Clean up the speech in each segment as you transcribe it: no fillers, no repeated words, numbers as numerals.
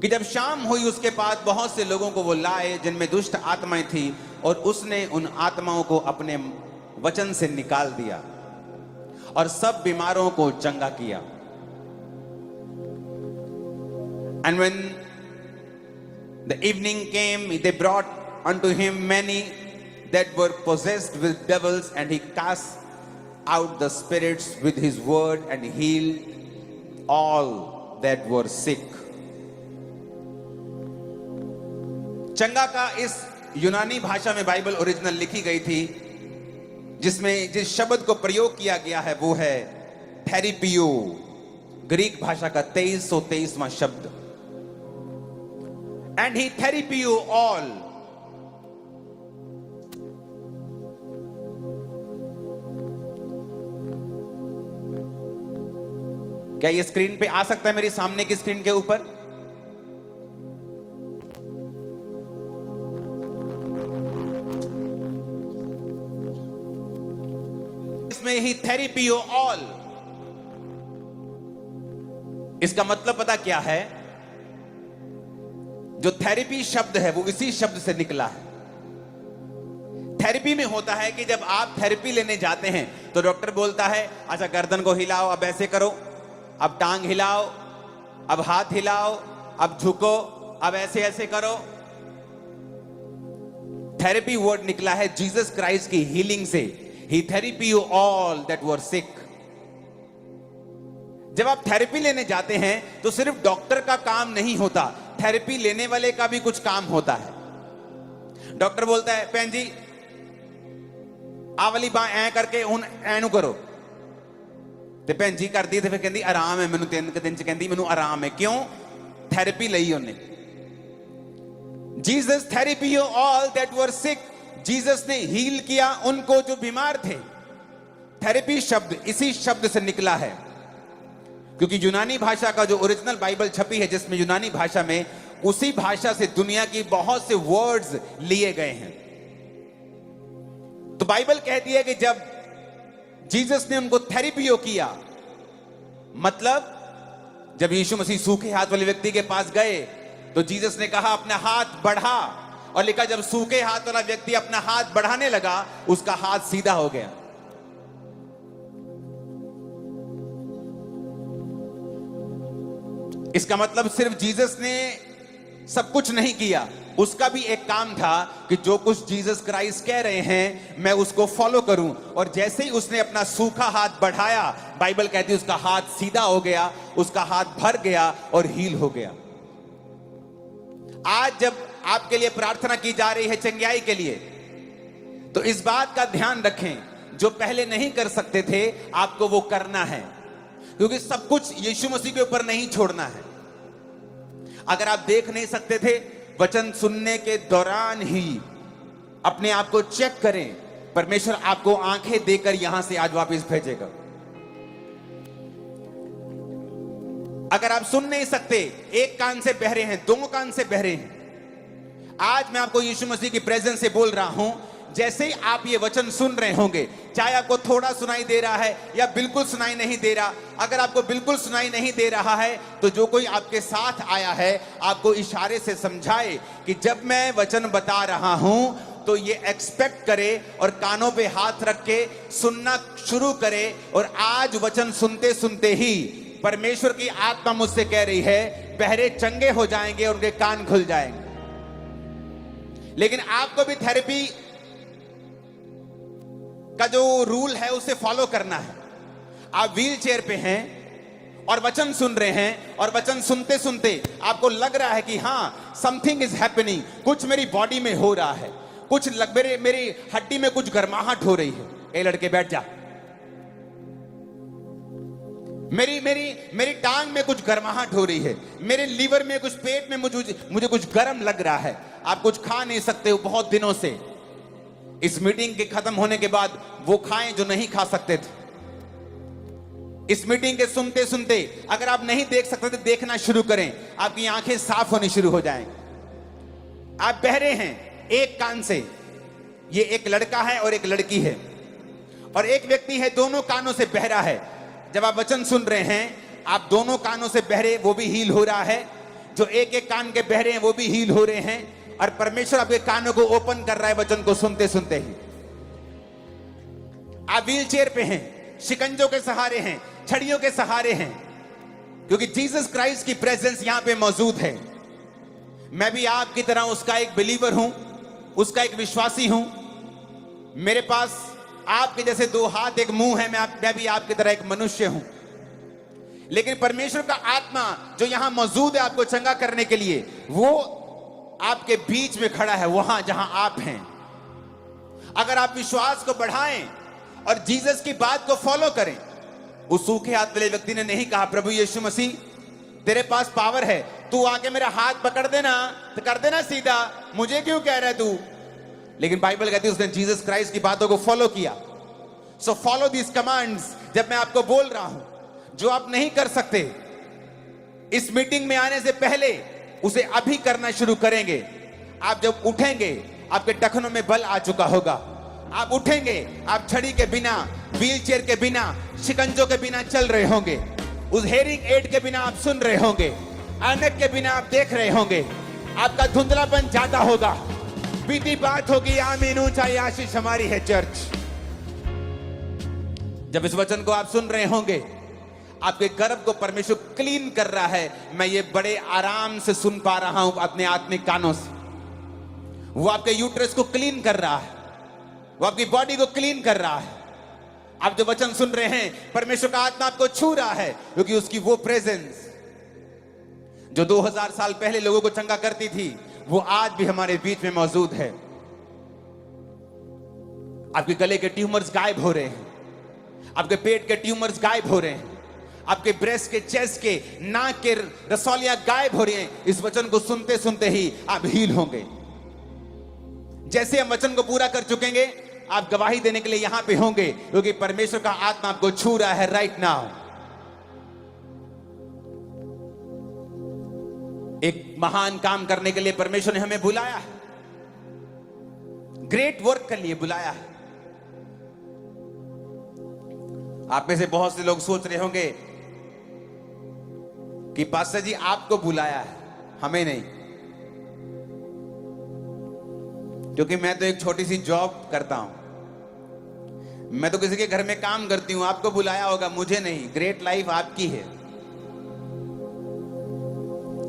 कि जब शाम हुई उसके बाद बहुत से लोगों को वो लाए जिनमें दुष्ट आत्माएं थी, और उसने उन आत्माओं को अपने वचन से निकाल दिया और सब बीमारों को चंगा किया। And when the evening came, they brought unto him many that were possessed with devils, and he cast out the spirits with his word and healed all that were sick. चंगा का इस यूनानी भाषा में बाइबल ओरिजिनल लिखी गई थी, जिसमें जिस शब्द को प्रयोग किया गया है वो है थेरेपियो, ग्रीक भाषा का 2323वां शब्द। And he therapy you all. क्या ये स्क्रीन पे आ सकता है, मेरी सामने की स्क्रीन के ऊपर? इसमें ही थेरेपियो ऑल, इसका मतलब पता क्या है? जो थेरेपी शब्द है वो इसी शब्द से निकला है। थेरेपी में होता है कि जब आप थेरेपी लेने जाते हैं तो डॉक्टर बोलता है अच्छा गर्दन को हिलाओ, अब ऐसे करो, अब टांग हिलाओ, अब हाथ हिलाओ, अब झुको, अब ऐसे ऐसे करो। थेरेपी वर्ड निकला है जीसस क्राइस्ट की हीलिंग से। He therapy you all that were sick. जब आप थेरेपी लेने जाते हैं तो सिर्फ डॉक्टर का काम नहीं होता, थेरेपी लेने वाले का भी कुछ काम होता है। डॉक्टर बोलता है भैन जी आ वाली बांह ऐ करके हुन ऐनू करो, ते भैन जी करदी ते फिर कहंदी आराम है मैनू, 3 दिन च कहंदी मैनू आराम है। क्यों? थेरेपी लई उन्हें। Jesus therapy you all that were sick. Jesus ने हील किया उनको जो बीमार थे। थेरेपी शब्द इसी शब्द से निकला है, क्योंकि यूनानी भाषा का जो ओरिजिनल बाइबल छपी है, जिसमें यूनानी भाषा में उसी भाषा से दुनिया की बहुत से वर्ड्स लिए गए हैं। तो बाइबल कहती है कि जब जीसस ने उनको थेरेपियो किया, मतलब जब यीशु मसीह सूखे हाथ वाले व्यक्ति के पास गए तो जीसस ने कहा अपना हाथ बढ़ा, और लिखा जब सूखे हाथ वाला व्यक्ति अपना हाथ बढ़ाने लगा उसका हाथ सीधा हो गया। इसका मतलब सिर्फ जीसस ने सब कुछ नहीं किया, उसका भी एक काम था कि जो कुछ जीसस क्राइस्ट कह रहे हैं मैं उसको फॉलो करूं। और जैसे ही उसने अपना सूखा हाथ बढ़ाया, बाइबल कहती है उसका हाथ सीधा हो गया, उसका हाथ भर गया और हील हो गया। आज जब आपके लिए प्रार्थना की जा रही है चंगाई के लिए, तो इस बात का ध्यान रखें, जो पहले नहीं कर सकते थे आपको वो करना है, क्योंकि सब कुछ यीशु मसीह के ऊपर नहीं छोड़ना है। अगर आप देख नहीं सकते थे, वचन सुनने के दौरान ही अपने आप को चेक करें, परमेश्वर आपको आंखें देकर यहां से आज वापस भेजेगा। अगर आप सुन नहीं सकते, एक कान से बहरे हैं, 2 कान से बहरे हैं, आज मैं आपको यीशु मसीह की प्रेजेंस से बोल रहा हूं, जैसे ही आप ये वचन सुन रहे होंगे, चाहे आपको थोड़ा सुनाई दे रहा है या बिल्कुल सुनाई नहीं दे रहा, अगर आपको बिल्कुल सुनाई नहीं दे रहा है तो जो कोई आपके साथ आया है आपको इशारे से समझाए कि जब मैं वचन बता रहा हूं तो ये एक्सपेक्ट करे और कानों पे हाथ रख के सुनना शुरू करे। और आज वचन सुनते सुनते ही परमेश्वर की आत्मा मुझसे कह रही है बहरे चंगे हो जाएंगे, उनके कान खुल जाएंगे। लेकिन आपको भी थेरेपी का जो रूल है उसे फॉलो करना है। आप व्हील चेयर पे हैं और वचन सुन रहे हैं, और वचन सुनते सुनते आपको लग रहा है कि हाँ समथिंग इज हैपनिंग, कुछ मेरी बॉडी में हो रहा है, कुछ मेरी हड्डी में कुछ गर्माहट हो रही है। ए लड़के बैठ जा, मेरी टांग में कुछ गर्माहट हो रही है, मेरे लीवर में कुछ, पेट में मुझे कुछ गर्म लग रहा है। आप कुछ खा नहीं सकते हो बहुत दिनों से। इस मीटिंग के खत्म होने के बाद वो खाएं जो नहीं खा सकते थे। इस मीटिंग के सुनते सुनते अगर आप नहीं देख सकते तो देखना शुरू करें, आपकी आंखें साफ होनी शुरू हो जाएं। आप बहरे हैं एक कान से, ये एक लड़का है और एक लड़की है, और एक व्यक्ति है दोनों कानों से बहरा है। जब आप वचन सुन रहे हैं आप दोनों कानों से बहरे, वो भी हील हो रहा है। जो एक एक कान के बहरे हैं वो भी हील हो रहे हैं, और परमेश्वर आपके कानों को ओपन कर रहा है वचन को सुनते सुनते ही। आप व्हील चेयर पे हैं, शिकंजों के सहारे हैं, छड़ियों के सहारे हैं, क्योंकि जीसस क्राइस्ट की प्रेजेंस यहां पे मौजूद है। मैं भी आपकी तरह उसका एक बिलीवर हूं, उसका एक विश्वासी हूं। मेरे पास आपके जैसे दो हाथ एक मुंह है, मैं भी आपकी तरह एक मनुष्य हूं। लेकिन परमेश्वर का आत्मा जो यहां मौजूद है आपको चंगा करने के लिए, वो आपके बीच में खड़ा है, वहां जहां आप हैं। अगर आप विश्वास को बढ़ाएं और जीसस की बात को फॉलो करें। उस सूखे हाथ वाले व्यक्ति ने नहीं कहा, प्रभु यीशु मसीह तेरे पास पावर है, तू आके मेरा हाथ पकड़ देना तो कर देना सीधा, मुझे क्यों कह रहा है तू। लेकिन बाइबल कहती है उसने जीसस क्राइस्ट की बातों को फॉलो किया। So follow this commands. जब मैं आपको बोल रहा हूं, जो आप नहीं कर सकते इस मीटिंग में आने से पहले, उसे अभी करना शुरू करेंगे। आप जब उठेंगे आपके टखनों में बल आ चुका होगा। आप उठेंगे, आप छड़ी के बिना, व्हील चेयर के बिना, शिकंजों के बिना चल रहे होंगे। उस हेयरिंग एड के बिना आप सुन रहे होंगे, ऐनक के बिना आप देख रहे होंगे। आपका धुंधलापन जाता होगा। बीती बात होगी, आमीन, ऊंचाई आशीष हमारी है चर्च। जब इस वचन को आप सुन रहे होंगे, आपके गर्भ को परमेश्वर क्लीन कर रहा है। मैं ये बड़े आराम से सुन पा रहा हूं अपने आत्मिक कानों से। वो आपके यूट्रस को क्लीन कर रहा है, वो आपकी बॉडी को क्लीन कर रहा है। आप जो वचन सुन रहे हैं, परमेश्वर का आत्मा आपको छू रहा है, क्योंकि उसकी वो प्रेजेंस जो 2000 साल पहले लोगों को चंगा करती थी, वो आज भी हमारे बीच में मौजूद है। आपके गले के ट्यूमर्स गायब हो रहे हैं, आपके पेट के ट्यूमर्स गायब हो रहे हैं, आपके ब्रेस्ट के, चेस्ट के, नाक के रसौलियां गायब हो रही हैं। इस वचन को सुनते सुनते ही आप हील होंगे। जैसे हम वचन को पूरा कर चुकेंगे, आप गवाही देने के लिए यहां पे होंगे, क्योंकि परमेश्वर का आत्मा आपको छू रहा है राइट नाउ। एक महान काम करने के लिए परमेश्वर ने हमें बुलाया है, ग्रेट वर्क के लिए बुलाया है। आप में से बहुत से लोग सोच रहे होंगे कि पास्टर जी आपको बुलाया है, हमें नहीं, क्योंकि मैं तो एक छोटी सी जॉब करता हूं, मैं तो किसी के घर में काम करती हूं। आपको बुलाया होगा, मुझे नहीं। ग्रेट लाइफ आपकी है।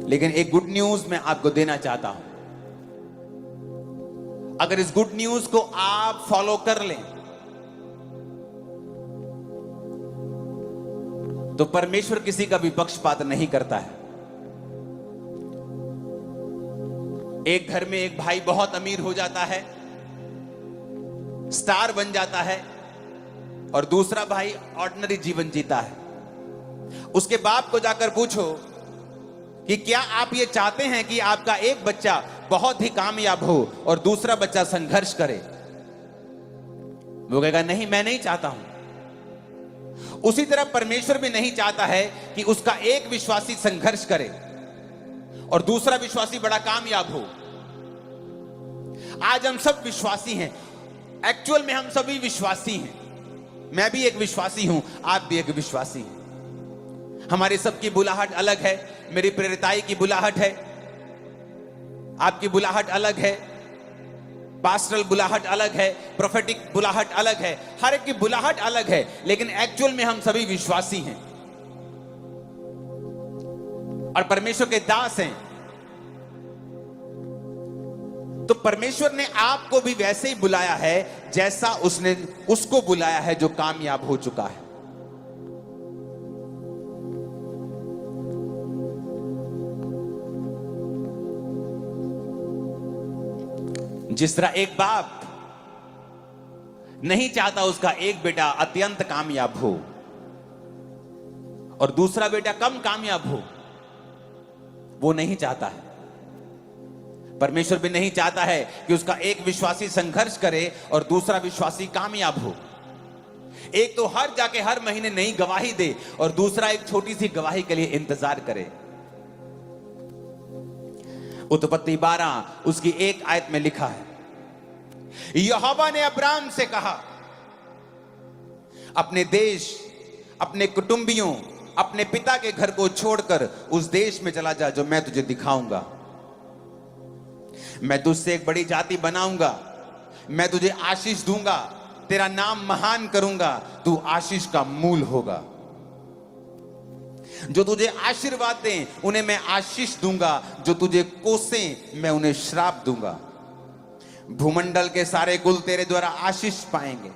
लेकिन एक गुड न्यूज मैं आपको देना चाहता हूं। अगर इस गुड न्यूज को आप फॉलो कर लें, तो परमेश्वर किसी का भी पक्षपात नहीं करता है। एक घर में एक भाई बहुत अमीर हो जाता है, स्टार बन जाता है, और दूसरा भाई ऑर्डिनरी जीवन जीता है। उसके बाप को जाकर पूछो कि क्या आप ये चाहते हैं कि आपका एक बच्चा बहुत ही कामयाब हो और दूसरा बच्चा संघर्ष करे? वो कहेगा नहीं, मैं नहीं चाहता हूं। उसी तरह परमेश्वर भी नहीं चाहता है कि उसका एक विश्वासी संघर्ष करे और दूसरा विश्वासी बड़ा कामयाब हो। आज हम सब विश्वासी हैं, एक्चुअल में हम सभी विश्वासी हैं। मैं भी एक विश्वासी हूं, आप भी एक विश्वासी हैं। हमारी सबकी बुलाहट अलग है। मेरी प्रेरिताई की बुलाहट है, आपकी बुलाहट अलग है, पास्टरल बुलाहट अलग है, प्रोफेटिक बुलाहट अलग है। हर एक की बुलाहट अलग है, लेकिन एक्चुअल में हम सभी विश्वासी हैं और परमेश्वर के दास हैं। तो परमेश्वर ने आपको भी वैसे ही बुलाया है जैसा उसने उसको बुलाया है जो कामयाब हो चुका है। जिस तरह एक बाप नहीं चाहता उसका एक बेटा अत्यंत कामयाब हो और दूसरा बेटा कम कामयाब हो, वो नहीं चाहता है। परमेश्वर भी नहीं चाहता है कि उसका एक विश्वासी संघर्ष करे और दूसरा विश्वासी कामयाब हो। एक तो हर जाके हर महीने नई गवाही दे और दूसरा एक छोटी सी गवाही के लिए इंतजार करे। उत्पत्ति 12 उसकी एक आयत में लिखा है, यहोवा ने अब्राम से कहा, अपने देश, अपने कुटुंबियों, अपने पिता के घर को छोड़कर उस देश में चला जा जो मैं तुझे दिखाऊंगा। मैं तुझसे एक बड़ी जाति बनाऊंगा, मैं तुझे आशीष दूंगा, तेरा नाम महान करूंगा, तू आशीष का मूल होगा। जो तुझे आशीर्वाद दें उन्हें मैं आशीष दूंगा, जो तुझे कोसें मैं उन्हें श्राप दूंगा। भूमंडल के सारे कुल तेरे द्वारा आशीष पाएंगे।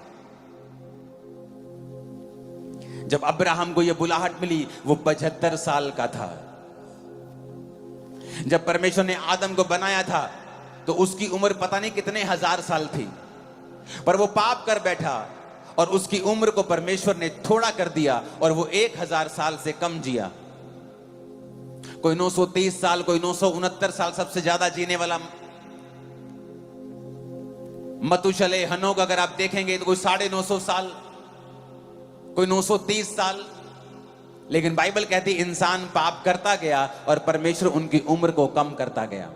जब अब्राहम को यह बुलाहट मिली वो 75 साल का था। जब परमेश्वर ने आदम को बनाया था तो उसकी उम्र पता नहीं कितने हजार साल थी, पर वो पाप कर बैठा और उसकी उम्र को परमेश्वर ने थोड़ा कर दिया और वो 1000 साल से कम जिया। कोई 930 साल, कोई 969 साल, सबसे ज्यादा जीने वाला मतुशले हनोक अगर आप देखेंगे तो कोई 950 साल, कोई 930 साल। लेकिन बाइबल कहती इंसान पाप करता गया और परमेश्वर उनकी उम्र को कम करता गया।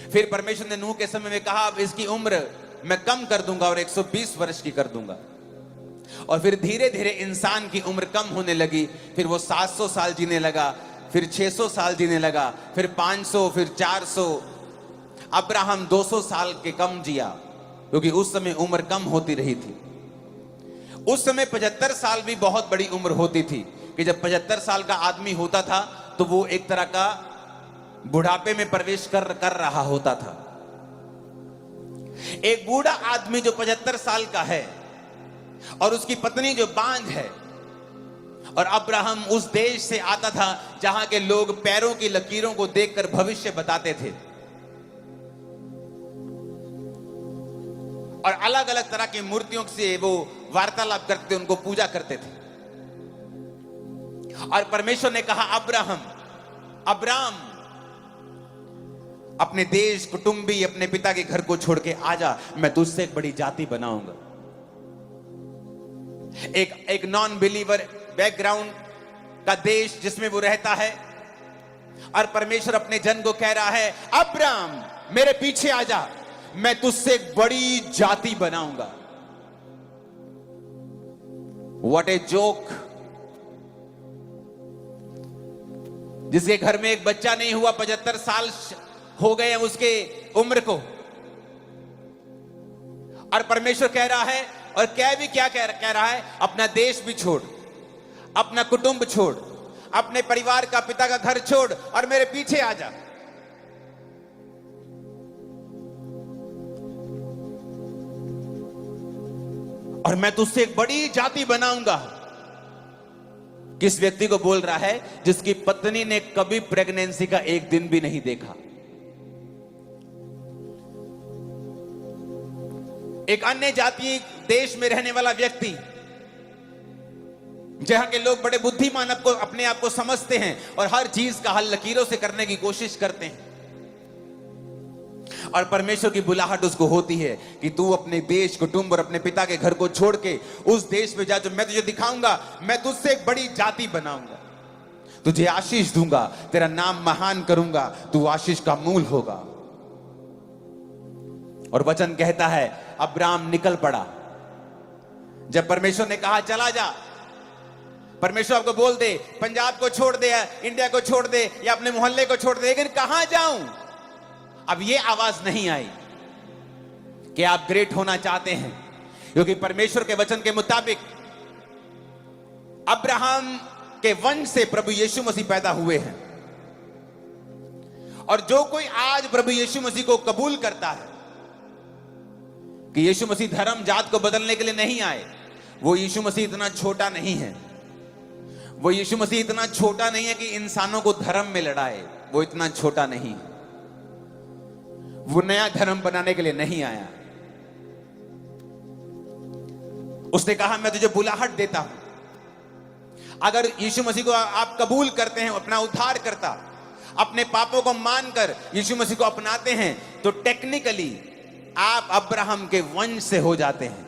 फिर परमेश्वर ने नूह के समय में कहा अब इसकी उम्र मैं कम कर दूंगा और 120 वर्ष की कर दूंगा। और फिर धीरे धीरे इंसान की उम्र कम होने लगी। फिर वो 700 साल जीने लगा, फिर 600 साल जीने लगा, फिर 500, फिर 400। अब्राहम 200 साल के कम जिया क्योंकि उस समय उम्र कम होती रही थी। उस समय 75 साल भी बहुत बड़ी उम्र होती थी कि जब 75 साल का आदमी होता था तो वो एक तरह का बुढ़ापे में प्रवेश कर रहा होता था। एक बूढ़ा आदमी जो 75 साल का है और उसकी पत्नी जो बांझ है, और अब्राहम उस देश से आता था जहां के लोग पैरों की लकीरों को देखकर भविष्य बताते थे और अलग अलग तरह की मूर्तियों से वो वार्तालाप करते, उनको पूजा करते थे। और परमेश्वर ने कहा अब्राम अपने देश, कुटुंबी, अपने पिता के घर को छोड़ के आजा, मैं तुझसे एक बड़ी जाति बनाऊंगा। एक नॉन बिलीवर बैकग्राउंड का देश जिसमें वो रहता है, और परमेश्वर अपने जन को कह रहा है अब्राम मेरे पीछे आजा, मैं तुझसे एक बड़ी जाति बनाऊंगा। What a joke. जिसके घर में एक बच्चा नहीं हुआ, 75 साल हो गए उसके उम्र को, और परमेश्वर कह रहा है, और क्या कह रहा है, अपना देश भी छोड़, अपना कुटुंब छोड़, अपने परिवार का, पिता का घर छोड़ और मेरे पीछे आ जा। और मैं तुझसे एक बड़ी जाति बनाऊंगा। किस व्यक्ति को बोल रहा है? जिसकी पत्नी ने कभी प्रेगनेंसी का एक दिन भी नहीं देखा। एक अन्य जातीय देश में रहने वाला व्यक्ति, जहां के लोग बड़े बुद्धिमान अपने आप को समझते हैं और हर चीज का हल लकीरों से करने की कोशिश करते हैं, और परमेश्वर की बुलाहट उसको होती है कि तू अपने देश, कुटुंब और अपने पिता के घर को छोड़ के उस देश में जा जो मैं तुझे दिखाऊंगा। मैं तुझसे एक बड़ी जाति बनाऊंगा, तुझे आशीष दूंगा, तेरा नाम महान करूंगा, तू आशीष का मूल होगा। और वचन कहता है अब्राम निकल पड़ा। जब परमेश्वर ने कहा चला जा, परमेश्वर आपको बोल दे पंजाब को छोड़ दे, इंडिया को छोड़ दे या अपने मोहल्ले को छोड़ दे, लेकिन कहां जाऊं? अब ये आवाज नहीं आई कि आप ग्रेट होना चाहते हैं, क्योंकि परमेश्वर के वचन के मुताबिक अब्राहम के वंश से प्रभु यीशु मसीह पैदा हुए हैं। और जो कोई आज प्रभु यीशु मसीह को कबूल करता है कि यीशु मसीह धर्म जात को बदलने के लिए नहीं आए, वो यीशु मसीह इतना छोटा नहीं है। वो यीशु मसीह इतना छोटा नहीं है कि इंसानों को धर्म में लड़ाए, वो इतना छोटा नहीं है। वो नया धर्म बनाने के लिए नहीं आया। उसने कहा मैं तुझे बुलाहट देता हूं। अगर यीशु मसीह को आप कबूल करते हैं, अपना उद्धार करता, अपने पापों को मानकर यीशु मसीह को अपनाते हैं, तो टेक्निकली आप अब्राहम के वंश से हो जाते हैं।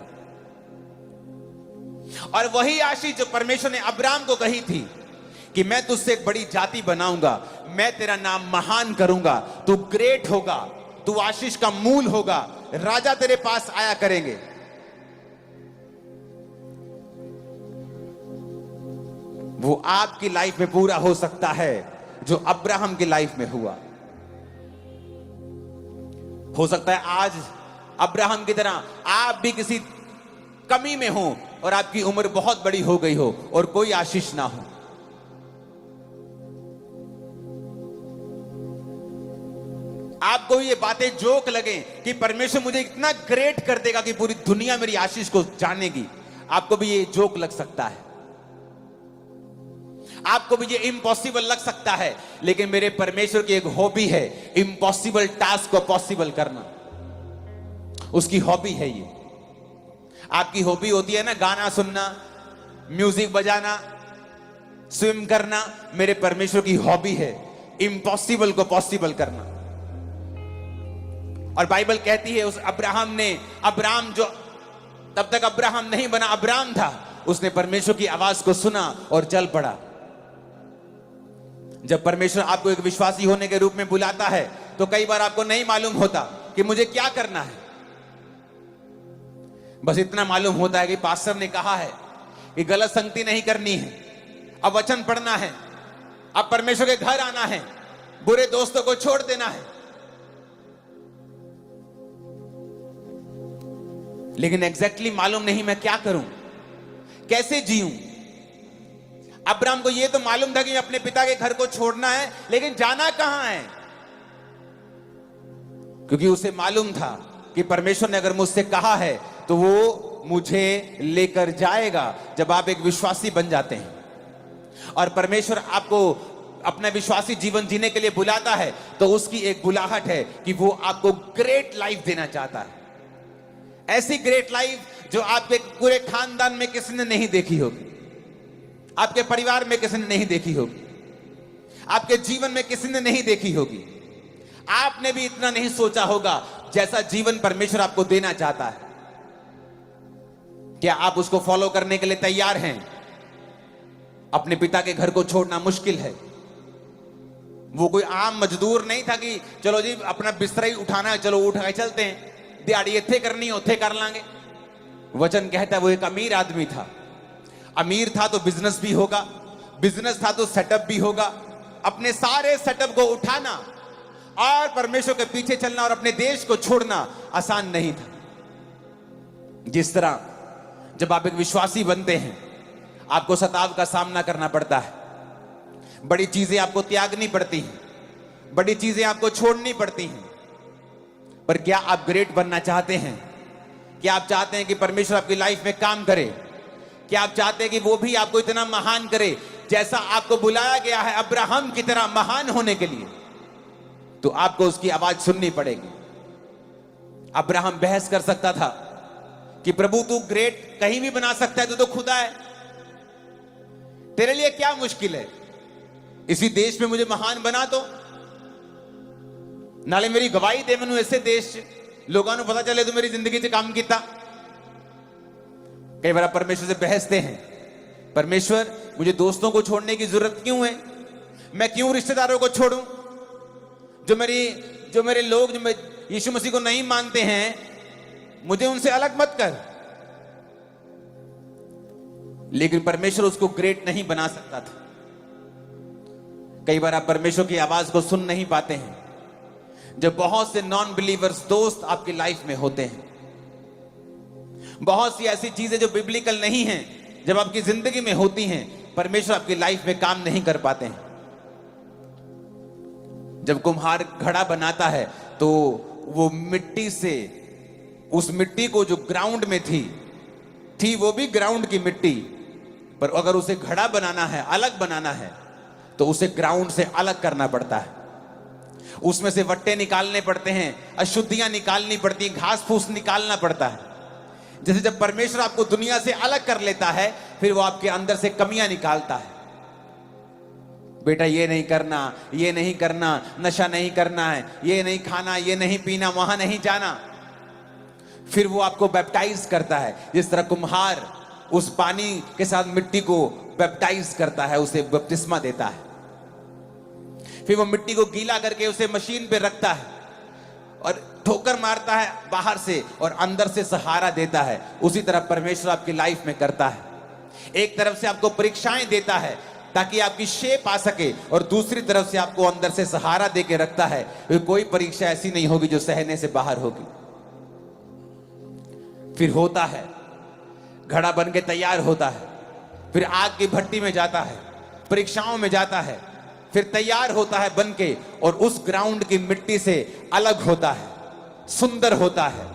और वही आशीष जो परमेश्वर ने अब्राहम को कही थी कि मैं तुझसे एक बड़ी जाति बनाऊंगा, मैं तेरा नाम महान करूंगा, तू ग्रेट होगा, तू आशीष का मूल होगा, राजा तेरे पास आया करेंगे। वो आपकी लाइफ में पूरा हो सकता है जो अब्राहम की लाइफ में हुआ। हो सकता है आज अब्राहम की तरह आप भी किसी कमी में हो और आपकी उम्र बहुत बड़ी हो गई हो और कोई आशीष ना हो। आपको ये बातें जोक लगे कि परमेश्वर मुझे इतना ग्रेट कर देगा कि पूरी दुनिया मेरी आशीष को जानेगी। आपको भी ये जोक लग सकता है, आपको भी ये इम्पॉसिबल लग सकता है, लेकिन मेरे परमेश्वर की एक हॉबी है इम्पॉसिबल टास्क को पॉसिबल करना। उसकी हॉबी है ये। आपकी हॉबी होती है ना गाना सुनना, म्यूजिक बजाना, स्विम करना। मेरे परमेश्वर की हॉबी है इम्पॉसिबल को पॉसिबल करना। और बाइबल कहती है उस अब्राहम जो तब तक अब्राहम नहीं बना, अब्राम था, उसने परमेश्वर की आवाज को सुना और चल पड़ा। जब परमेश्वर आपको एक विश्वासी होने के रूप में बुलाता है तो कई बार आपको नहीं मालूम होता कि मुझे क्या करना है। बस इतना मालूम होता है कि पास्टर ने कहा है कि गलत संगति नहीं करनी है, अब वचन पढ़ना है, अब परमेश्वर के घर आना है, बुरे दोस्तों को छोड़ देना है। लेकिन एग्जैक्टली मालूम नहीं मैं क्या करूं, कैसे जीऊं। अब्राहम को यह तो मालूम था कि अपने पिता के घर को छोड़ना है, लेकिन जाना कहां है? क्योंकि उसे मालूम था कि परमेश्वर ने अगर मुझसे कहा है तो वो मुझे लेकर जाएगा। जब आप एक विश्वासी बन जाते हैं और परमेश्वर आपको अपना विश्वासी जीवन जीने के लिए बुलाता है तो उसकी एक बुलाहट है कि वो आपको ग्रेट लाइफ देना चाहता है। ऐसी ग्रेट लाइफ जो आपके पूरे खानदान में किसी ने नहीं देखी होगी, आपके परिवार में किसी ने नहीं देखी होगी, आपके जीवन में किसी ने नहीं देखी होगी। आपने भी इतना नहीं सोचा होगा जैसा जीवन परमेश्वर आपको देना चाहता है। क्या आप उसको फॉलो करने के लिए तैयार हैं? अपने पिता के घर को छोड़ना मुश्किल है। वो कोई आम मजदूर नहीं था कि चलो जी अपना बिस्तर ही उठाना है, चलो उठ के चलते हैं, दिहाड़ी इत्थे करनी उथे कर लांगे। वचन कहता है वो एक अमीर आदमी था। अमीर था तो बिजनेस भी होगा, बिजनेस था तो सेटअप भी होगा। अपने सारे सेटअप को उठाना और परमेश्वर के पीछे चलना और अपने देश को छोड़ना आसान नहीं था। जिस तरह जब आप एक विश्वासी बनते हैं आपको सताव का सामना करना पड़ता है, बड़ी चीजें आपको त्यागनी पड़ती हैं, बड़ी चीजें आपको छोड़नी पड़ती हैं। पर क्या आप ग्रेट बनना चाहते हैं? क्या आप चाहते हैं कि परमेश्वर आपकी लाइफ में काम करे? क्या आप चाहते हैं कि वो भी आपको इतना महान करे जैसा आपको बुलाया गया है अब्राहम की तरह महान होने के लिए? तो आपको उसकी आवाज सुननी पड़ेगी। अब्राहम बहस कर सकता था कि प्रभु तू ग्रेट कहीं भी बना सकता है, तू तो खुदा है, तेरे लिए क्या मुश्किल है? इसी देश में मुझे महान बना दो, नाले मेरी गवाही दे मैनू ऐसे देश लोगों को पता चले तो मेरी जिंदगी से काम किया। कई बार आप परमेश्वर से बहसते हैं, परमेश्वर मुझे दोस्तों को छोड़ने की जरूरत क्यों है? मैं क्यों रिश्तेदारों को छोड़ूं? जो मेरे लोग जो यीशु मसीह को नहीं मानते हैं, मुझे उनसे अलग मत कर। लेकिन परमेश्वर उसको ग्रेट नहीं बना सकता था। कई बार आप परमेश्वर की आवाज को सुन नहीं पाते हैं जब बहुत से नॉन बिलीवर्स दोस्त आपकी लाइफ में होते हैं। बहुत सी ऐसी चीजें जो बिब्लिकल नहीं हैं जब आपकी जिंदगी में होती हैं, परमेश्वर आपकी लाइफ में काम नहीं कर पाते हैं। जब कुम्हार घड़ा बनाता है तो वो मिट्टी से, उस मिट्टी को जो ग्राउंड में थी वो भी ग्राउंड की मिट्टी, पर अगर उसे घड़ा बनाना है, अलग बनाना है, तो उसे ग्राउंड से अलग करना पड़ता है। उसमें से वट्टे निकालने पड़ते हैं, अशुद्धियां निकालनी पड़ती हैं, घास फूस निकालना पड़ता है। जैसे जब परमेश्वर आपको दुनिया से अलग कर लेता है, फिर वो आपके अंदर से कमियां निकालता है। बेटा ये नहीं करना, ये नहीं करना, नशा नहीं करना है, ये नहीं खाना, ये नहीं पीना, वहां नहीं जाना। फिर वो आपको बैप्टाइज करता है, जिस तरह कुम्हार उस पानी के साथ मिट्टी को बैप्टाइज करता है, उसे बपतिस्मा देता है। फिर वो मिट्टी को गीला करके उसे मशीन पे रखता है और ठोकर मारता है बाहर से और अंदर से सहारा देता है। उसी तरह परमेश्वर आपकी लाइफ में करता है। एक तरफ से आपको परीक्षाएं देता है ताकि आपकी शेप आ सके, और दूसरी तरफ से आपको अंदर से सहारा दे के रखता है कि कोई परीक्षा ऐसी नहीं होगी जो सहने से बाहर होगी। फिर होता है, घड़ा बन के तैयार होता है, फिर आग की भट्टी में जाता है, परीक्षाओं में जाता है, फिर तैयार होता है बन के, और उस ग्राउंड की मिट्टी से अलग होता है, सुंदर होता है,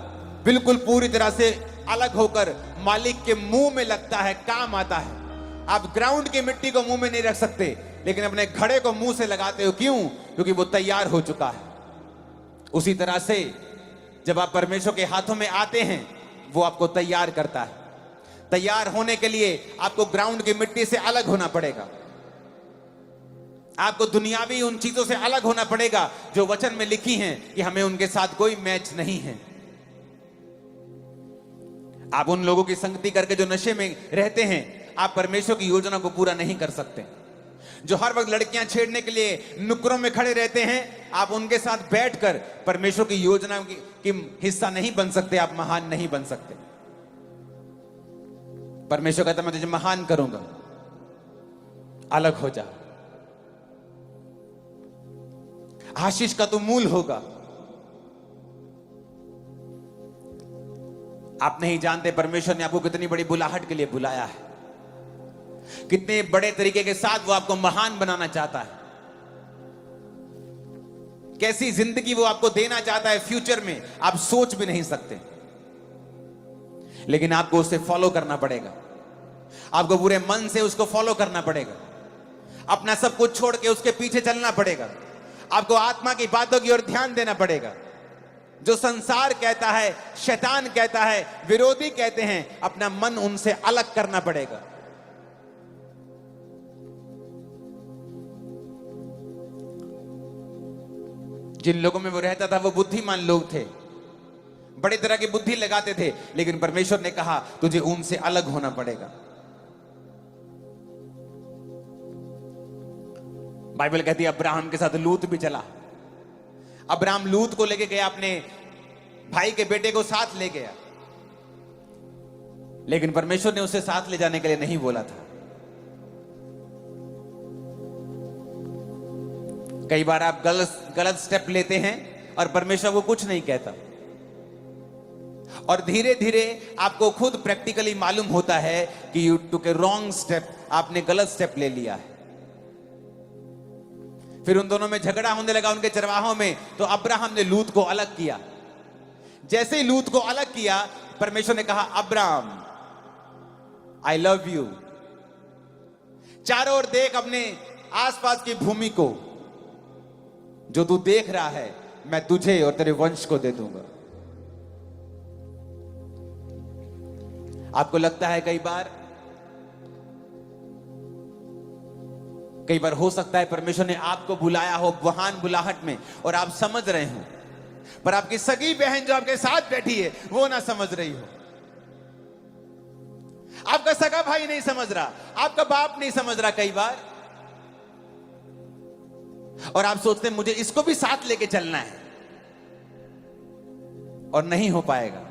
बिल्कुल पूरी तरह से अलग होकर मालिक के मुंह में लगता है, काम आता है। आप ग्राउंड की मिट्टी को मुंह में नहीं रख सकते, लेकिन अपने घड़े को मुंह से लगाते हो। क्यों? क्योंकि वो तैयार हो चुका है। उसी तरह से जब आप परमेश्वर के हाथों में आते हैं, वो आपको तैयार करता है। तैयार होने के लिए आपको ग्राउंड की मिट्टी से अलग होना पड़ेगा, आपको दुनियावी उन चीजों से अलग होना पड़ेगा जो वचन में लिखी हैं कि हमें उनके साथ कोई मैच नहीं है। आप उन लोगों की संगति करके जो नशे में रहते हैं, आप परमेश्वर की योजना को पूरा नहीं कर सकते। जो हर वक्त लड़कियां छेड़ने के लिए नुक्करों में खड़े रहते हैं, आप उनके साथ बैठकर परमेश्वर की योजना की हिस्सा नहीं बन सकते, आप महान नहीं बन सकते। परमेश्वर कहता मैं तुझे महान करूंगा, अलग हो जा, आशीष का तू मूल होगा। आप नहीं जानते परमेश्वर ने आपको कितनी बड़ी बुलाहट के लिए बुलाया है, कितने बड़े तरीके के साथ वो आपको महान बनाना चाहता है, कैसी जिंदगी वो आपको देना चाहता है फ्यूचर में, आप सोच भी नहीं सकते। लेकिन आपको उसे फॉलो करना पड़ेगा, आपको पूरे मन से उसको फॉलो करना पड़ेगा, अपना सब कुछ छोड़ के उसके पीछे चलना पड़ेगा, आपको आत्मा की बातों की ओर ध्यान देना पड़ेगा। जो संसार कहता है, शैतान कहता है, विरोधी कहते हैं, अपना मन उनसे अलग करना पड़ेगा। जिन लोगों में वो रहता था वो बुद्धिमान लोग थे, बड़ी तरह की बुद्धि लगाते थे, लेकिन परमेश्वर ने कहा तुझे उनसे अलग होना पड़ेगा। बाइबल कहती है अब्राहम के साथ लूत भी चला। अब्राहम लूत को लेके गया, अपने भाई के बेटे को साथ ले गया, लेकिन परमेश्वर ने उसे साथ ले जाने के लिए नहीं बोला था। कई बार आप गलत स्टेप लेते हैं और परमेश्वर को कुछ नहीं कहता, और धीरे धीरे आपको खुद प्रैक्टिकली मालूम होता है कि you took A wrong step, आपने गलत स्टेप ले लिया है। फिर उन दोनों में झगड़ा होने लगा उनके चरवाहों में, तो अब्राहम ने लूत को अलग किया। जैसे ही लूत को अलग किया, परमेश्वर ने कहा अब्राहम आई लव यू, चारों ओर देख अपने आसपास की भूमि को, जो तू देख रहा है मैं तुझे और तेरे वंश को दे दूंगा। आपको लगता है कई बार हो सकता है परमेश्वर ने आपको बुलाया हो महान बुलाहट में और आप समझ रहे हो, पर आपकी सगी बहन जो आपके साथ बैठी है वो ना समझ रही हो, आपका सगा भाई नहीं समझ रहा, आपका बाप नहीं समझ रहा कई बार, और आप सोचते हैं मुझे इसको भी साथ लेके चलना है, और नहीं हो पाएगा।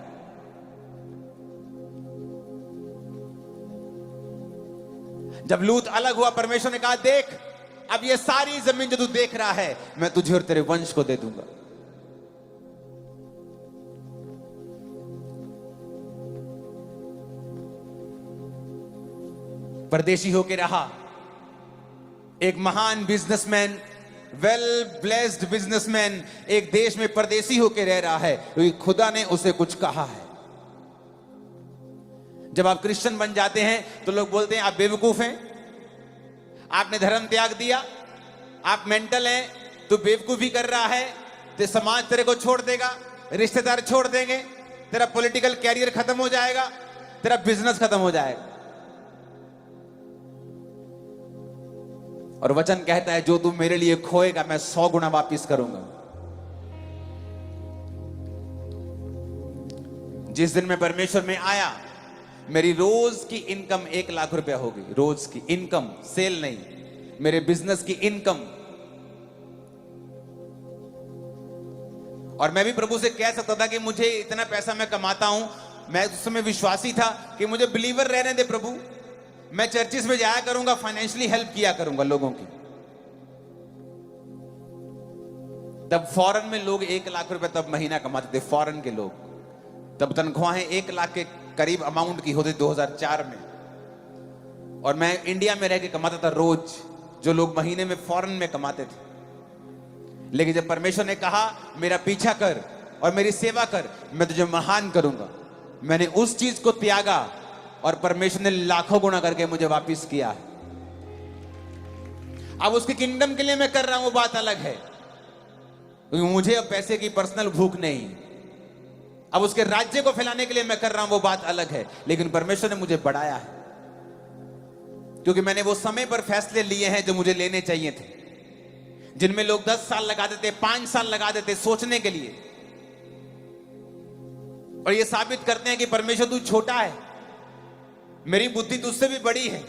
जब लूत अलग हुआ, परमेश्वर ने कहा देख अब ये सारी जमीन जो तू देख रहा है मैं तुझे और तेरे वंश को दे दूंगा। परदेशी होके रहा, एक महान बिजनेसमैन, वेल ब्लेस्ड बिजनेसमैन एक देश में परदेशी होके रह रहा है क्योंकि खुदा ने उसे कुछ कहा है। जब आप क्रिश्चियन बन जाते हैं तो लोग बोलते हैं आप बेवकूफ हैं, आपने धर्म त्याग दिया, आप मेंटल हैं, तू बेवकूफी कर रहा है, तो समाज तेरे को छोड़ देगा, रिश्तेदार छोड़ देंगे, तेरा पॉलिटिकल कैरियर खत्म हो जाएगा, तेरा बिजनेस खत्म हो जाएगा। और वचन कहता है जो तू मेरे लिए खोएगा मैं 100 गुना वापिस करूंगा। जिस दिन मैं परमेश्वर में आया, मेरी रोज की इनकम 1 लाख रुपया होगी, रोज की इनकम, सेल नहीं, मेरे बिजनेस की इनकम। और मैं भी प्रभु से कह सकता था कि मुझे इतना पैसा मैं कमाता हूं, मैं उस समय विश्वासी था कि मुझे बिलीवर रहने दे प्रभु, मैं चर्चिस में जाया करूंगा, फाइनेंशियली हेल्प किया करूंगा लोगों की। तब फॉरेन में लोग 1 लाख रुपए तब महीना कमाते थे, फॉरेन के लोग। तब तनख्वाहें 1 लाख के करीब अमाउंट की होती 2004 में। और मैं इंडिया में रह के कमाता था रोज, जो लोग महीने में फॉरेन में कमाते थे। लेकिन जब परमेश्वर ने कहा मेरा पीछा कर और मेरी सेवा कर, मैं तुझे महान करूंगा, मैंने उस चीज को त्यागा और परमेश्वर ने लाखों गुना करके मुझे वापस किया। अब उसके किंगडम के लिए मैं कर रहा हूं, वो बात अलग है, क्योंकि मुझे अब पैसे की पर्सनल भूख नहीं। अब उसके राज्य को फैलाने के लिए मैं कर रहा हूं, वो बात अलग है। लेकिन परमेश्वर ने मुझे बढ़ाया है, क्योंकि मैंने वो समय पर फैसले लिए हैं जो मुझे लेने चाहिए थे, जिनमें लोग 10 साल लगा देते, 5 साल लगा देते सोचने के लिए, और ये साबित करते हैं कि परमेश्वर तू छोटा है, मेरी बुद्धि तुझसे भी बड़ी है।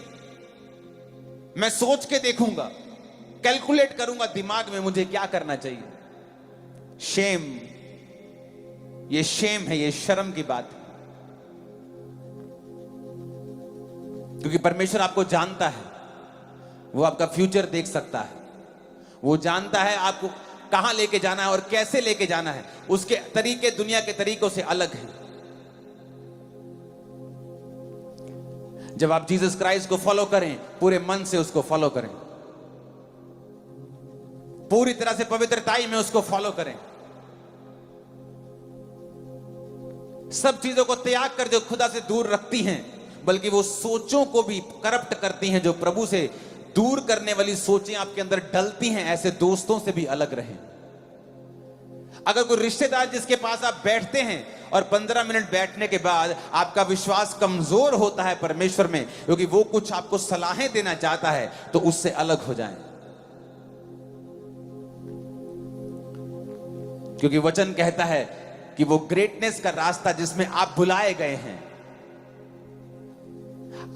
मैं सोच के देखूंगा, कैलकुलेट करूंगा दिमाग में मुझे क्या करना चाहिए। शेम, ये शेम है, ये शर्म की बात है, क्योंकि परमेश्वर आपको जानता है, वो आपका फ्यूचर देख सकता है, वो जानता है आपको कहां लेके जाना है और कैसे लेके जाना है। उसके तरीके दुनिया के तरीकों से अलग हैं। जब आप जीसस क्राइस्ट को फॉलो करें, पूरे मन से उसको फॉलो करें, पूरी तरह से पवित्रताई में उसको फॉलो करें, सब चीजों को त्याग कर जो खुदा से दूर रखती हैं, बल्कि वो सोचों को भी करप्ट करती हैं, जो प्रभु से दूर करने वाली सोचें आपके अंदर डलती हैं, ऐसे दोस्तों से भी अलग रहें। अगर कोई रिश्तेदार जिसके पास आप बैठते हैं और 15 मिनट बैठने के बाद आपका विश्वास कमजोर होता है परमेश्वर में, क्योंकि वो कुछ आपको सलाहें देना चाहता है, तो उससे अलग हो जाएं। क्योंकि वचन कहता है कि वो ग्रेटनेस का रास्ता जिसमें आप बुलाए गए हैं,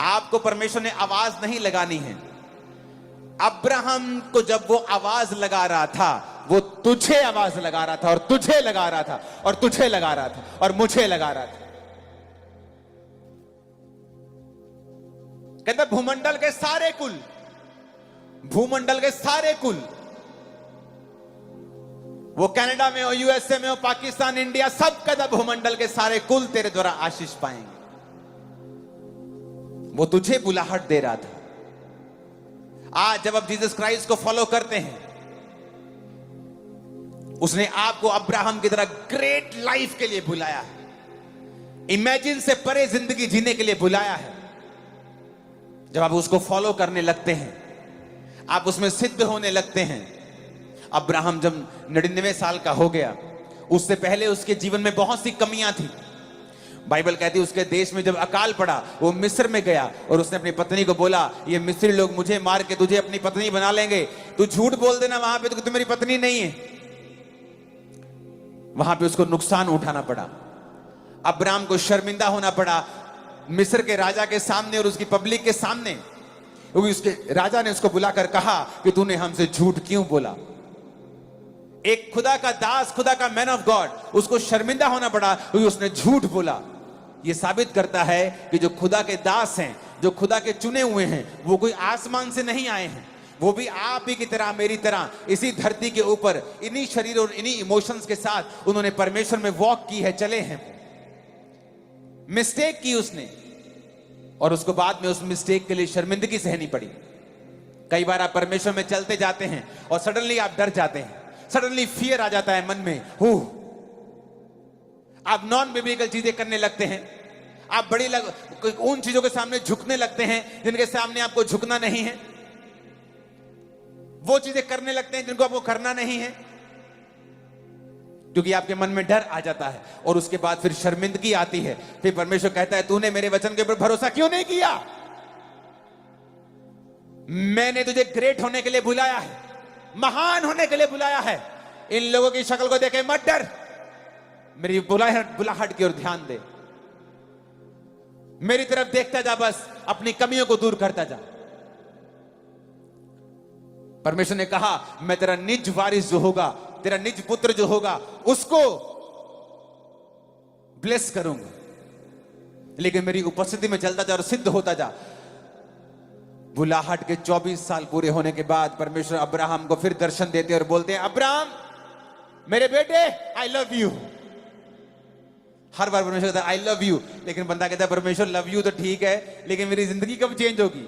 आपको परमेश्वर ने आवाज नहीं लगानी है। अब्राहम को जब वो आवाज लगा रहा था, वो तुझे आवाज लगा रहा था, और तुझे लगा रहा था, और तुझे लगा रहा था, और मुझे लगा रहा था। कहता भूमंडल के सारे कुल, भूमंडल के सारे कुल, वो कनाडा में हो, यूएसए में हो, पाकिस्तान, इंडिया, सब कहता भूमंडल के सारे कुल तेरे द्वारा आशीष पाएंगे। वो तुझे बुलाहट दे रहा था। आज जब आप जीसस क्राइस्ट को फॉलो करते हैं, उसने आपको अब्राहम की तरह ग्रेट लाइफ के लिए बुलाया है, इमेजिन से परे जिंदगी जीने के लिए बुलाया है। जब आप उसको फॉलो करने लगते हैं, आप उसमें सिद्ध होने लगते हैं। अब्राहम जब 99 साल का हो गया, उससे पहले उसके जीवन में बहुत सी कमियां थी। बाइबल कहती है उसके देश में जब अकाल पड़ा, वो मिस्र में गया और उसने अपनी पत्नी को बोला, ये मिस्री लोग मुझे मार के तुझे अपनी पत्नी बना लेंगे, तू झूठ बोल देना वहां पे, तो तू मेरी पत्नी नहीं है। वहां पे उसको नुकसान उठाना पड़ा, अब्राहम को शर्मिंदा होना पड़ा मिस्र के राजा के सामने और उसकी पब्लिक के सामने, क्योंकि उसके राजा ने उसको बुलाकर कहा कि तूने हमसे झूठ क्यों बोला। एक खुदा का दास, खुदा का मैन ऑफ गॉड, उसको शर्मिंदा होना पड़ा क्योंकि उसने झूठ बोला। यह साबित करता है कि जो खुदा के दास हैं, जो खुदा के चुने हुए हैं, वो कोई आसमान से नहीं आए हैं, वो भी आप ही की तरह, मेरी तरह, इसी धरती के ऊपर इन्हीं शरीर और इन्हीं इमोशंस के साथ उन्होंने परमेश्वर में वॉक की है, चले हैं। मिस्टेक की उसने, और उसको बाद में उस मिस्टेक के लिए शर्मिंदगी सहनी पड़ी। कई बार आप परमेश्वर में चलते जाते हैं और सडनली आप डर जाते हैं, सडनली फियर आ जाता है मन में, आप नॉन बिब्लिकल चीजें करने लगते हैं, आप बड़ी उन चीजों के सामने झुकने लगते हैं जिनके सामने आपको झुकना नहीं है, वो चीजें करने लगते हैं जिनको आपको करना नहीं है, क्योंकि आपके मन में डर आ जाता है। और उसके बाद फिर शर्मिंदगी आती है। फिर परमेश्वर कहता है, तूने मेरे वचन के ऊपर भरोसा क्यों नहीं किया? मैंने तुझे ग्रेट होने के लिए बुलाया है, महान होने के लिए बुलाया है। इन लोगों की शक्ल को देखे मत डर, मेरी बुलाहट की ओर ध्यान दे, मेरी तरफ देखता जा, बस अपनी कमियों को दूर करता जा। परमेश्वर ने कहा, मैं तेरा निज वारिस जो होगा, तेरा निज पुत्र जो होगा, उसको ब्लेस करूंगा, लेकिन मेरी उपस्थिति में चलता जा और सिद्ध होता जा। बुलाहट के 24 साल पूरे होने के बाद परमेश्वर अब्राहम को फिर दर्शन देते और बोलते हैं, अब्राहम मेरे बेटे, आई लव यू। हर बार परमेश्वर कहता है आई लव यू, लेकिन बंदा कहता है परमेश्वर लव यू तो ठीक है, लेकिन मेरी जिंदगी कब चेंज होगी?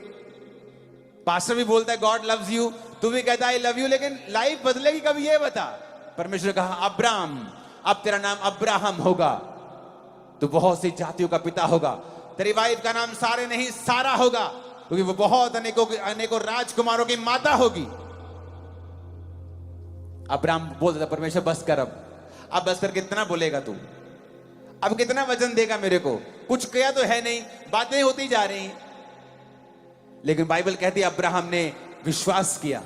पास्टर भी बोलता है गॉड लव्स यू, तू भी कहता है आई लव यू, लेकिन लाइफ बदलेगी कब ये बता। परमेश्वर ने कहा अब्राहम, अब तेरा नाम अब्राहम होगा, तू बहुत सी जातियों का पिता होगा, तेरी वाइफ का नाम सारे नहीं सारा होगा, क्योंकि वो बहुत अनेकों राजकुमारों की माता होगी। अब्राहम बोलता था परमेश्वर बस कर, अब बस कर, कितना बोलेगा तू, अब कितना वचन देगा मेरे को, कुछ किया तो है नहीं, बातें होती जा रही। लेकिन बाइबल कहती है अब्राहम ने विश्वास किया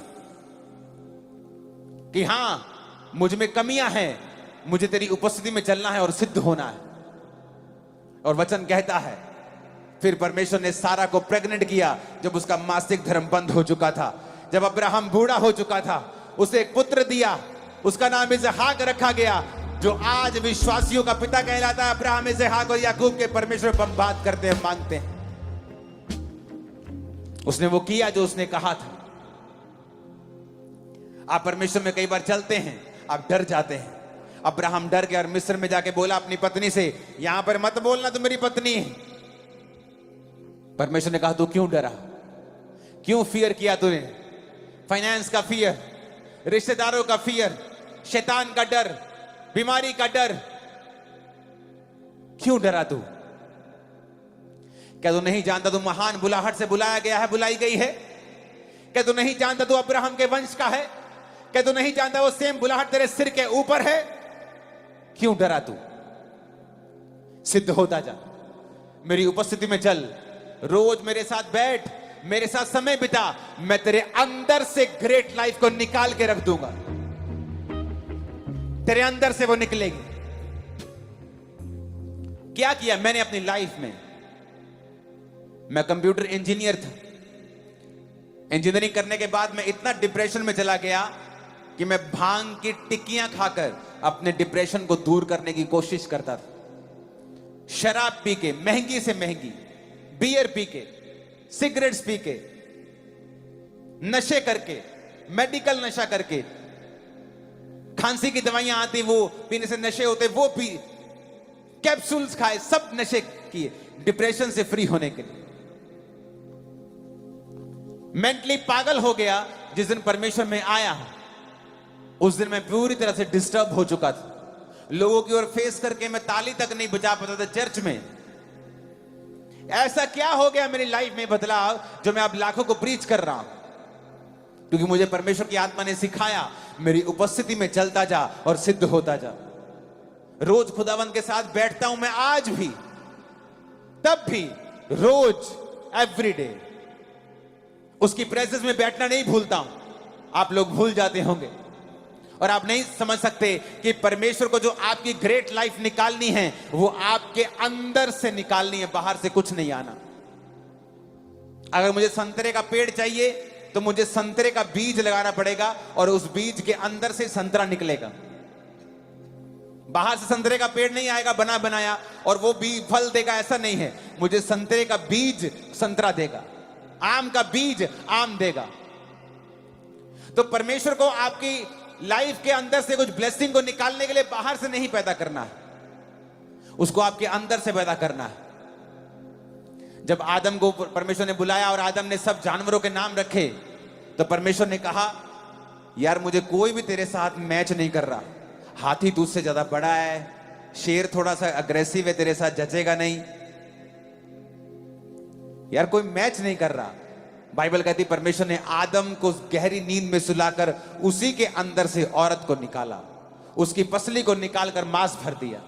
कि हां मुझ में कमियां हैं, मुझे तेरी उपस्थिति में चलना है और सिद्ध होना है। और वचन कहता है फिर परमेश्वर ने सारा को प्रेग्नेंट किया जब उसका मासिक धर्म बंद हो चुका था, जब अब्राहम बूढ़ा हो चुका था, उसे एक पुत्र दिया, उसका नाम इसहाक रखा गया, जो आज विश्वासियों का पिता कहलाता है। अब्राहम, इसहाक और याकूब के परमेश्वर पर बात करते हैं, मांगते हैं। उसने वो किया जो उसने कहा था। आप परमेश्वर में कई बार चलते हैं, आप डर जाते हैं। अब्राहम डर गया और मिस्र में जाके बोला अपनी पत्नी से, यहां पर मत बोलना तो मेरी पत्नी है। परमेश्वर ने कहा तू क्यों डरा, क्यों फियर किया तूने? फाइनेंस का फियर, रिश्तेदारों का फियर, शैतान का डर, बीमारी का डर, क्यों डरा तू? क्या तू नहीं जानता तू महान बुलाहट से बुलाया गया है, बुलाई गई है? क्या तू नहीं जानता तू अब्राहम के वंश का है? क्या तू नहीं जानता वो सेम बुलाहट तेरे सिर के ऊपर है? क्यों डरा तू? सिद्ध होता जा, मेरी उपस्थिति में चल, रोज मेरे साथ बैठ, मेरे साथ समय बिता, मैं तेरे अंदर से ग्रेट लाइफ को निकाल के रख दूंगा, तेरे अंदर से वो निकलेगी। क्या किया मैंने अपनी लाइफ में? मैं कंप्यूटर इंजीनियर था। इंजीनियरिंग करने के बाद मैं इतना डिप्रेशन में चला गया कि मैं भांग की टिक्कियां खाकर अपने डिप्रेशन को दूर करने की कोशिश करता था। शराब पी के, महंगी से महंगी बियर पी के, सिगरेट्स पी के, नशे करके, मेडिकल नशा करके, खांसी की दवाइयां आती वो पीने से नशे होते, वो पी, कैप्सूल्स खाए, सब नशे किए डिप्रेशन से फ्री होने के लिए। मेंटली पागल हो गया। जिस दिन परमेश्वर में आया उस दिन मैं पूरी तरह से डिस्टर्ब हो चुका था। लोगों की ओर फेस करके मैं ताली तक नहीं बजा पाता था चर्च में। ऐसा क्या हो गया मेरी लाइफ में बदलाव जो मैं अब लाखों को प्रीच कर रहा हूं? क्योंकि मुझे परमेश्वर की आत्मा ने सिखाया, मेरी उपस्थिति में चलता जा और सिद्ध होता जा। रोज खुदावंत के साथ बैठता हूं मैं, आज भी, तब भी, रोज, एवरीडे उसकी प्रेजेंस में बैठना नहीं भूलता हूं। आप लोग भूल जाते होंगे और आप नहीं समझ सकते कि परमेश्वर को जो आपकी ग्रेट लाइफ निकालनी है वो आपके अंदर से निकालनी है, बाहर से कुछ नहीं आना। अगर मुझे संतरे का पेड़ चाहिए तो मुझे संतरे का बीज लगाना पड़ेगा और उस बीज के अंदर से संतरा निकलेगा। बाहर से संतरे का पेड़ नहीं आएगा बना बनाया और वो बीज फल देगा, ऐसा नहीं है। मुझे संतरे का बीज संतरा देगा, आम का बीज आम देगा। तो परमेश्वर को आपकी लाइफ के अंदर से कुछ ब्लेसिंग को निकालने के लिए बाहर से नहीं पैदा करना है, उसको आपके अंदर से पैदा करना है। जब आदम को परमेश्वर ने बुलाया और आदम ने सब जानवरों के नाम रखे तो परमेश्वर ने कहा यार मुझे कोई भी तेरे साथ मैच नहीं कर रहा। हाथी तुझसे ज्यादा बड़ा है, शेर थोड़ा सा अग्रेसिव है, तेरे साथ जचेगा नहीं, यार कोई मैच नहीं कर रहा। बाइबल कहती परमेश्वर ने आदम को गहरी नींद में सुलाकर उसी के अंदर से औरत को निकाला, उसकी पसली को निकालकर मांस भर दिया।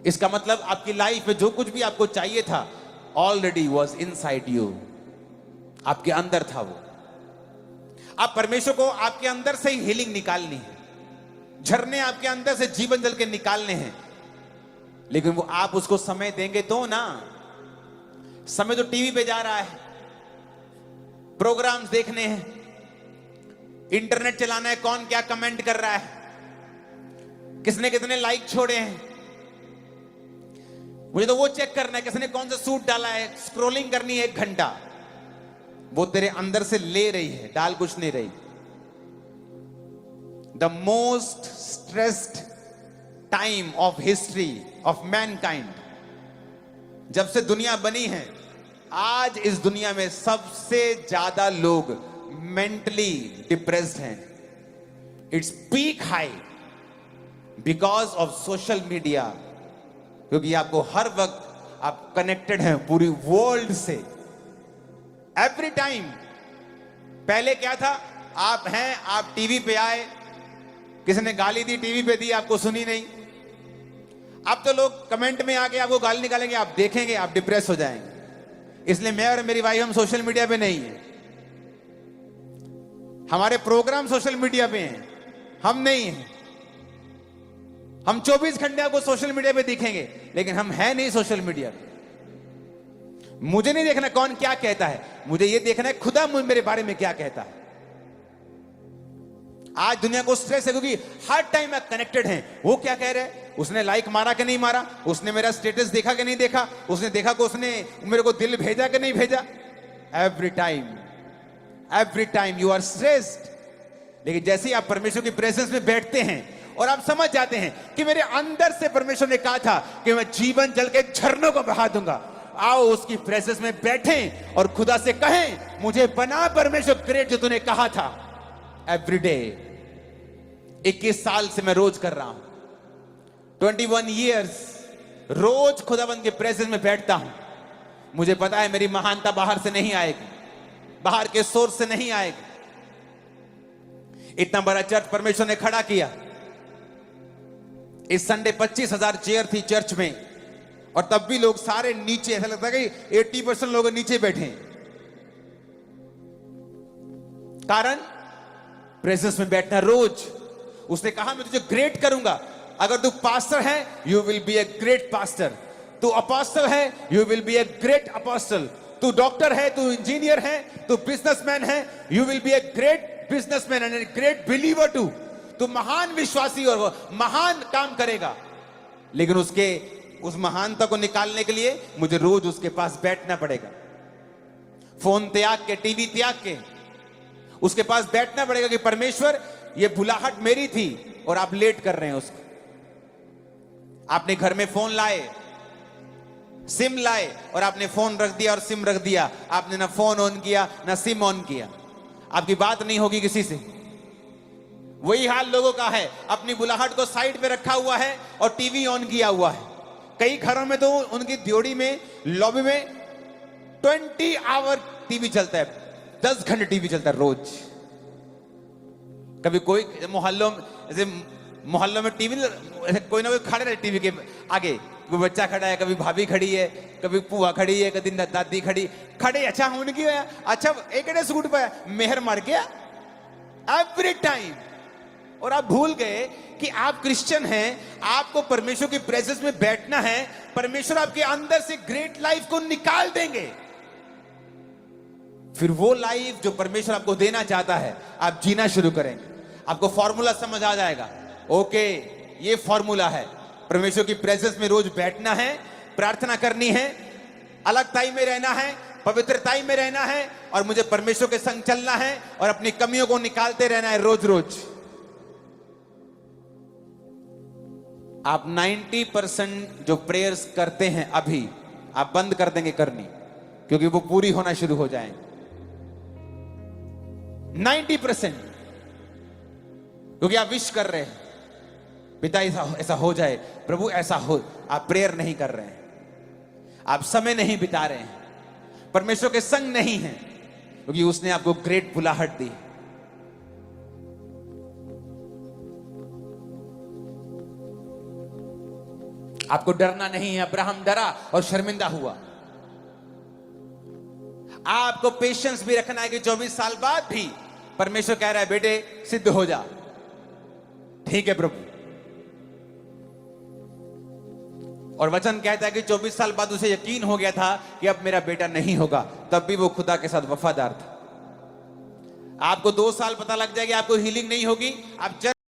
इसका मतलब आपकी लाइफ में जो कुछ भी आपको चाहिए था ऑलरेडी वॉज इनसाइड यू, आपके अंदर था वो। आप परमेश्वर को आपके अंदर से ही हीलिंग निकालनी है, झरने आपके अंदर से जीवन जल के निकालने हैं, लेकिन वो आप उसको समय देंगे तो ना। समय तो टीवी पे जा रहा है, प्रोग्राम्स देखने हैं, इंटरनेट चलाना है, कौन क्या कमेंट कर रहा है, किसने कितने लाइक छोड़े हैं, मुझे तो वो चेक करना है किसने कौन सा सूट डाला है, स्क्रोलिंग करनी है 1 घंटा। वो तेरे अंदर से ले रही है, डाल कुछ नहीं रही। The most stressed time of history of Mankind, जब से दुनिया बनी है, आज इस दुनिया में सबसे ज्यादा लोग मेंटली डिप्रेस्ड हैं। Its peak high because of social media, क्योंकि आपको हर वक्त आप कनेक्टेड हैं पूरी वर्ल्ड से, एवरी टाइम। पहले क्या था, आप हैं, आप टीवी पे आए, किसी ने गाली दी, टीवी पे दी, आपको सुनी नहीं। अब तो लोग कमेंट में आके आपको गाली निकालेंगे, आप देखेंगे, आप डिप्रेस हो जाएंगे। इसलिए मैं और मेरी वाइफ हम सोशल मीडिया पे नहीं है। हमारे प्रोग्राम सोशल मीडिया पे हैं, हम नहीं हैं। हम 24 घंटे आपको सोशल मीडिया पे दिखेंगे, लेकिन हम हैं नहीं सोशल मीडिया पे। मुझे नहीं देखना कौन क्या कहता है, मुझे ये देखना है खुदा मेरे बारे में क्या कहता है। आज दुनिया को स्ट्रेस है क्योंकि हर टाइम आप कनेक्टेड हैं। वो क्या कह रहे हैं, उसने लाइक मारा कि नहीं मारा, उसने मेरा स्टेटस देखा कि नहीं देखा, उसने देखा कि उसने मेरे को दिल भेजा कि नहीं भेजा। Every time you are stressed. लेकिन जैसे ही आप परमेश्वर की प्रेजेंस में बैठते हैं और आप समझ जाते हैं कि मेरे अंदर से परमेश्वर ने कहा था कि मैं जीवन जल के झरनों को बहा दूंगा, आओ उसकी प्रेजेंस में बैठें और खुदा से कहें, मुझे बना परमेश्वर ग्रेट जो तूने कहा था। एवरीडे 21 साल से मैं रोज कर रहा हूं, 21 ईयर्स रोज खुदाबंद के प्रेजेंस में बैठता हूं। मुझे पता है मेरी महानता बाहर से नहीं आएगी, बाहर के सोर्स से नहीं आएगी। इतना बड़ा चर्च परमेश्वर ने खड़ा किया। इस संडे 25,000 चेयर थी चर्च में, और तब भी लोग सारे नीचे, ऐसा लगता है कि 80% लोग नीचे बैठे हैं। कारण प्रेजेंस में बैठना रोज। उसने कहा मैं तुझे ग्रेट करूंगा। अगर तू पास्टर है, you will be a great pastor. तू अपोस्टल है, you will be a great apostle. तू डॉक्टर है, तू इंजीनियर है, तू बिजनेसमैन है, you will be a great businessman and a great believer too. तू महान विश्वासी और महान काम करेगा। लेकिन उस महानता को निकालने के लिए मुझे रोज उसके पास बैठना पड़ेगा। फोन त्याग के, टीवी त्याग के उसके पास बैठना पड़ेगा कि परमेश्वर, ये बुलाहट मेरी थी और आप लेट कर रहे हैं उसको। आपने घर में फोन लाए, सिम लाए, और आपने फोन रख दिया और सिम रख दिया। आपने ना फोन ऑन किया ना सिम ऑन किया। आपकी बात नहीं होगी किसी से। वही हाल लोगों का है, अपनी बुलाहट को साइड पे रखा हुआ है और टीवी ऑन किया हुआ है। कई घरों में तो उनकी ड्योढ़ी में, लॉबी में 20 आवर टीवी चलता है, 10 घंटे टीवी चलता है रोज। कभी कोई मोहल्लों में टीवी, कोई ना कोई खड़े रहे टीवी के आगे। कोई बच्चा खड़ा है, कभी भाभी खड़ी है, कभी पुआ खड़ी है, कभी दादी खड़े। अच्छा उनकी, अच्छा एक सूट पे मेहर मार गया एवरी टाइम। और आप भूल गए कि आप क्रिश्चियन हैं, आपको परमेश्वर की प्रेजेंस में बैठना है। परमेश्वर आपके अंदर से ग्रेट लाइफ को निकाल देंगे। फिर वो लाइफ जो परमेश्वर आपको देना चाहता है, आप जीना शुरू करेंगे। आपको फॉर्मूला समझ आ जाएगा। ओके, ये फॉर्मूला है। परमेश्वर की प्रेजेंस में रोज बैठना है, प्रार्थना करनी है, अलगताई में रहना है, पवित्रताई में रहना है, और मुझे परमेश्वर के संग चलना है और अपनी कमियों को निकालते रहना है रोज रोज। आप 90% जो प्रेयर्स करते हैं अभी, आप बंद कर देंगे करनी, क्योंकि वो पूरी होना शुरू हो जाएंगे। 90%, क्योंकि आप विश कर रहे हैं, पिता ऐसा हो जाए, प्रभु ऐसा हो। आप प्रेयर नहीं कर रहे हैं, आप समय नहीं बिता रहे हैं, परमेश्वर के संग नहीं हैं, क्योंकि उसने आपको ग्रेट बुलाहट दी। आपको डरना नहीं है। अब्राहम डरा और शर्मिंदा हुआ। आपको पेशेंस भी रखना है कि 24 साल बाद भी परमेश्वर कह रहा है, बेटे सिद्ध हो जा। ठीक है प्रभु। और वचन कहता है कि 24 साल बाद उसे यकीन हो गया था कि अब मेरा बेटा नहीं होगा, तब भी वो खुदा के साथ वफादार था। आपको 2 साल पता लग जाएगा, आपको हीलिंग नहीं होगी, आप